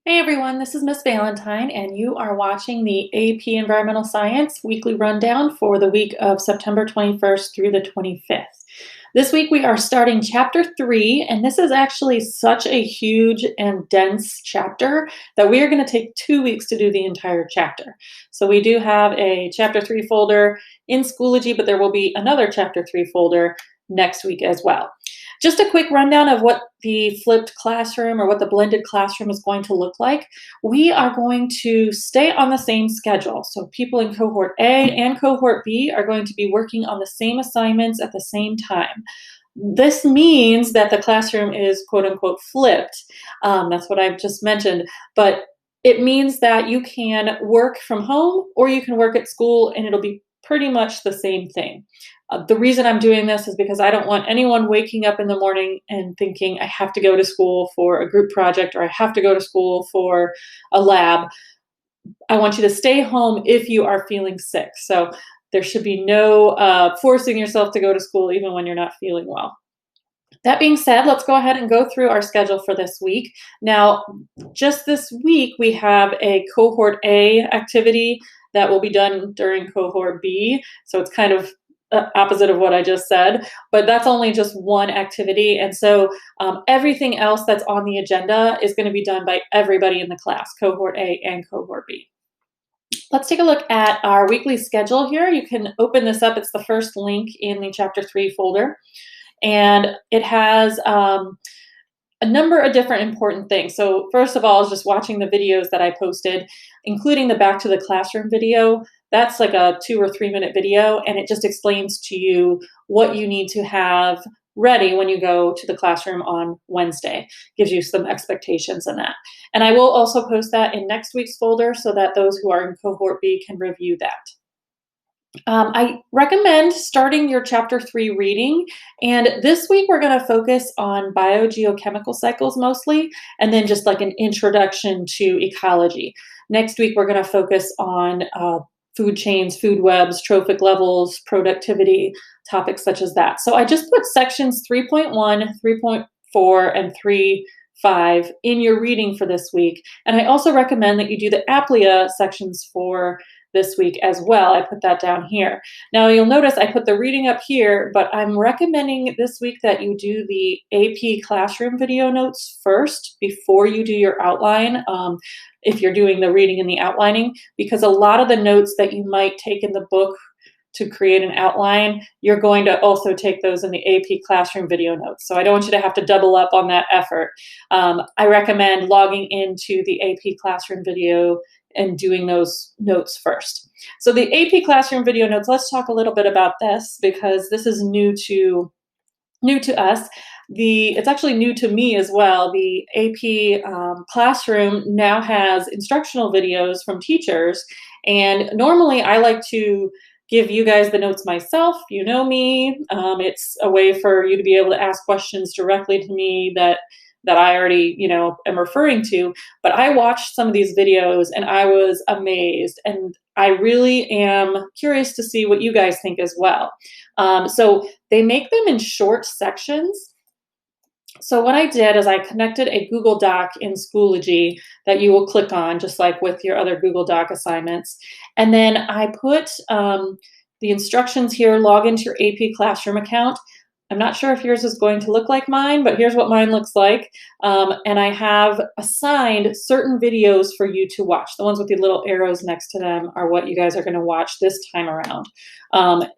Hey everyone, this is Miss Valentine, and you are watching the AP Environmental Science weekly rundown for the week of September 21st through the 25th. This week we are starting chapter 3, and this is actually such a huge and dense chapter that we are going to take 2 weeks to do the entire chapter. So we do have a chapter 3 folder in Schoology, but there will be another chapter 3 folder next week as well. Just a quick rundown of what the flipped classroom or what the blended classroom is going to look like. We are going to stay on the same schedule. So people in cohort A and cohort B are going to be working on the same assignments at the same time. This means that the classroom is quote unquote flipped. That's what I've just mentioned, but it means that you can work from home or you can work at school and it'll be pretty much the same thing. The reason I'm doing this is because I don't want anyone waking up in the morning and thinking I have to go to school for a group project or I have to go to school for a lab. I want you to stay home if you are feeling sick. So there should be no forcing yourself to go to school even when you're not feeling well. That being said, let's go ahead and go through our schedule for this week. Now, just this week, we have a cohort A activity that will be done during cohort B. So it's kind of opposite of what I just said, but that's only just one activity. And so everything else that's on the agenda is going to be done by everybody in the class, cohort A and cohort B. Let's take a look at our weekly schedule here. You can open this up. It's the first link in the chapter 3 folder. And it has a number of different important things. So first of all is just watching the videos that I posted, including the Back to the Classroom video. That's like a 2 or 3 minute video, and it just explains to you what you need to have ready when you go to the classroom on Wednesday. Gives you some expectations in that. And I will also post that in next week's folder so that those who are in cohort B can review that. I recommend starting your chapter 3 reading, and this week we're going to focus on biogeochemical cycles mostly, and then just like an introduction to ecology. Next week we're going to focus on food chains, food webs, trophic levels, productivity, topics such as that. So I just put sections 3.1, 3.4, and 3.5 in your reading for this week, and I also recommend that you do the APLEA sections for this week as well. I put that down here. Now you'll notice I put the reading up here, but I'm recommending this week that you do the AP classroom video notes first before you do your outline, if you're doing the reading and the outlining, because a lot of the notes that you might take in the book to create an outline, you're going to also take those in the AP classroom video notes. So I don't want you to have to double up on that effort. I recommend logging into the AP classroom video and doing those notes first. So the AP classroom video notes, let's talk a little bit about this because this is new to us. It's actually new to me as well. The AP classroom now has instructional videos from teachers, and normally I like to give you guys the notes myself. You know me. It's a way for you to be able to ask questions directly to me that I already, am referring to. But I watched some of these videos and I was amazed. And I really am curious to see what you guys think as well. So they make them in short sections. So what I did is I connected a Google Doc in Schoology that you will click on, just like with your other Google Doc assignments. And then I put the instructions here, log into your AP Classroom account. I'm not sure if yours is going to look like mine, but here's what mine looks like. And I have assigned certain videos for you to watch. The ones with the little arrows next to them are what you guys are going to watch this time around.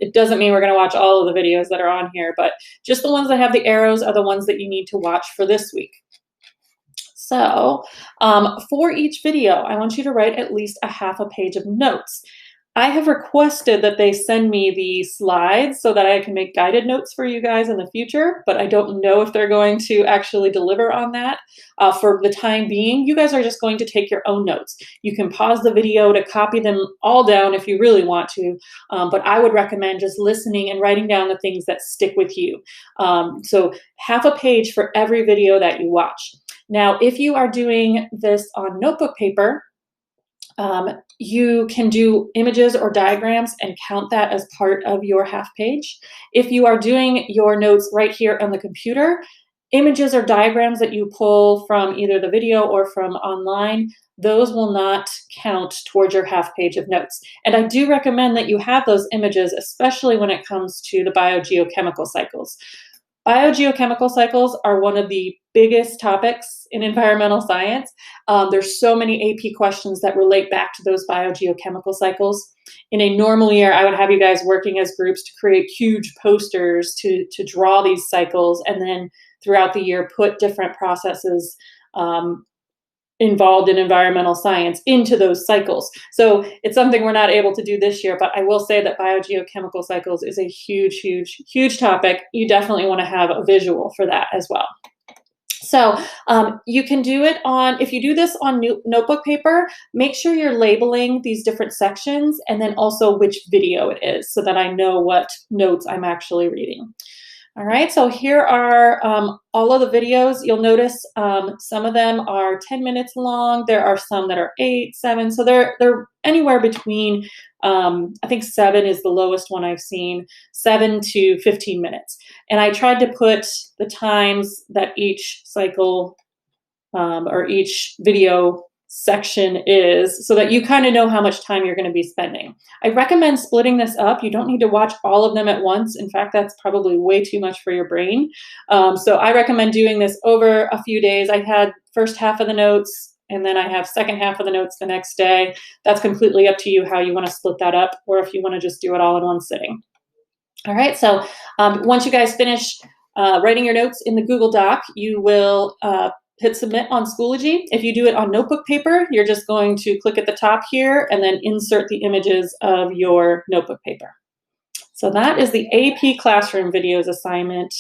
It doesn't mean we're going to watch all of the videos that are on here, but just the ones that have the arrows are the ones that you need to watch for this week. So for each video, I want you to write at least a half a page of notes. I have requested that they send me the slides so that I can make guided notes for you guys in the future, but I don't know if they're going to actually deliver on that. For the time being, you guys are just going to take your own notes. You can pause the video to copy them all down if you really want to, but I would recommend just listening and writing down the things that stick with you. So half a page for every video that you watch. Now, if you are doing this on notebook paper, you can do images or diagrams and count that as part of your half page. If you are doing your notes right here on the computer, images or diagrams that you pull from either the video or from online, those will not count towards your half page of notes. And I do recommend that you have those images, especially when it comes to the biogeochemical cycles. Biogeochemical cycles are one of the biggest topics in environmental science. There's so many AP questions that relate back to those biogeochemical cycles. In a normal year, I would have you guys working as groups to create huge posters to draw these cycles, and then throughout the year put different processes involved in environmental science into those cycles. So it's something we're not able to do this year, but I will say that biogeochemical cycles is a huge, huge, huge topic. You definitely want to have a visual for that as well. So you can do it on, if you do this on notebook paper, make sure you're labeling these different sections and then also which video it is so that I know what notes I'm actually reading. All right, so here are all of the videos. You'll notice some of them are 10 minutes long. There are some that are 8, 7. So they're anywhere between, I think 7 is the lowest one I've seen, 7 to 15 minutes. And I tried to put the times that each cycle or each video section is so that you kind of know how much time you're going to be spending. I recommend splitting this up. You don't need to watch all of them at once. In fact, that's probably way too much for your brain. So I recommend doing this over a few days. I had first half of the notes and then I have second half of the notes the next day. That's completely up to you how you want to split that up, or if you want to just do it all in one sitting. All right, so once you guys finish writing your notes in the Google Doc, you will hit submit on Schoology. If you do it on notebook paper, you're just going to click at the top here and then insert the images of your notebook paper. So that is the AP Classroom videos assignment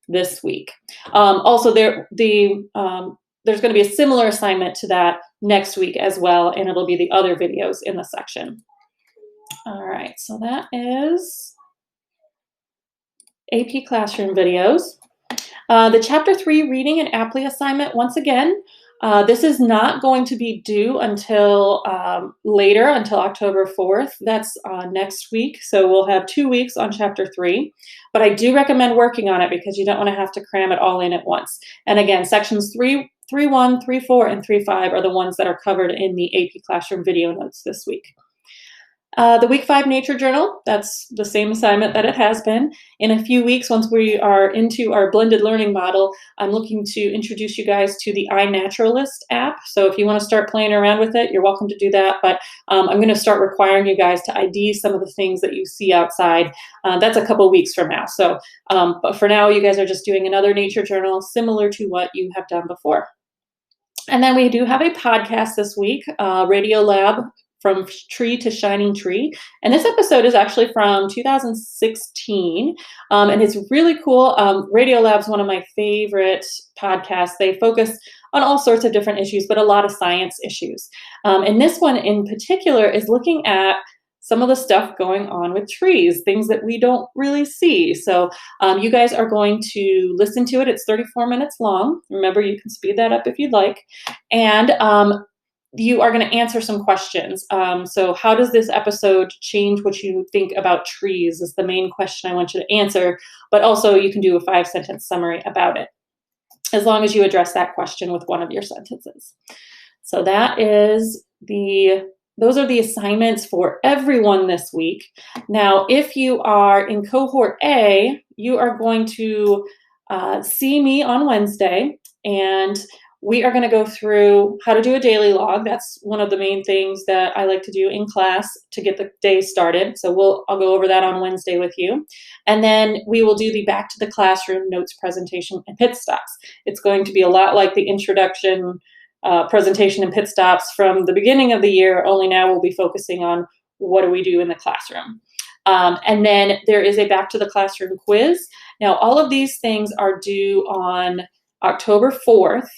this week. Also, there's going to be a similar assignment to that next week as well, and it'll be the other videos in the section. All right, so that is AP Classroom videos. The Chapter 3 Reading and Aptly assignment, once again, this is not going to be due until later, until October 4th. That's next week, so we'll have 2 weeks on Chapter 3. But I do recommend working on it because you don't want to have to cram it all in at once. And again, sections 3.1, 3.4, and 3.5 are the ones that are covered in the AP Classroom video notes this week. The Week 5 Nature Journal, that's the same assignment that it has been. In a few weeks, once we are into our blended learning model, I'm looking to introduce you guys to the iNaturalist app. So if you want to start playing around with it, you're welcome to do that. But I'm going to start requiring you guys to ID some of the things that you see outside. That's a couple weeks from now. So, but for now, you guys are just doing another nature journal similar to what you have done before. And then we do have a podcast this week, Radio Lab, From Tree to Shining Tree. And this episode is actually from 2016. And it's really cool. Radiolab's one of my favorite podcasts. They focus on all sorts of different issues, but a lot of science issues. And this one in particular is looking at some of the stuff going on with trees, things that we don't really see. So you guys are going to listen to it. It's 34 minutes long. Remember, you can speed that up if you'd like. And you are going to answer some questions. So how does this episode change what you think about trees is the main question I want you to answer, but also you can do a 5-sentence summary about it, as long as you address that question with one of your sentences. So that is those are the assignments for everyone this week. Now, if you are in cohort A, you are going to see me on Wednesday, and we are going to go through how to do a daily log. That's one of the main things that I like to do in class to get the day started. So I'll go over that on Wednesday with you. And then we will do the back to the classroom notes presentation and pit stops. It's going to be a lot like the introduction presentation and pit stops from the beginning of the year, only now we'll be focusing on what do we do in the classroom. And then there is a back to the classroom quiz. Now, all of these things are due on October 4th.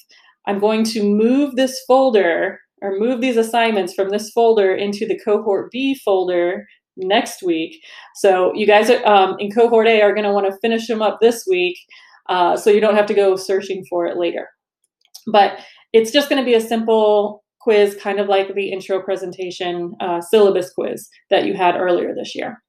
I'm going to move this folder or move these assignments from this folder into the cohort B folder next week. So you guys in cohort A are going to want to finish them up this week so you don't have to go searching for it later. But it's just going to be a simple quiz, kind of like the intro presentation syllabus quiz that you had earlier this year.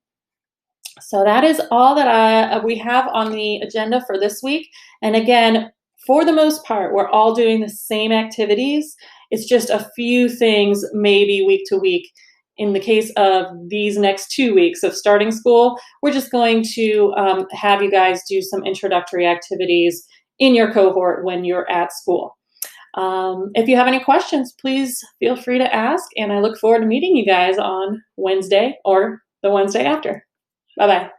So that is all that we have on the agenda for this week. And again, For the most part, we're all doing the same activities. It's just a few things, maybe week to week. In the case of these next 2 weeks of starting school, we're just going to have you guys do some introductory activities in your cohort when you're at school. If you have any questions, please feel free to ask, and I look forward to meeting you guys on Wednesday or the Wednesday after. Bye-bye.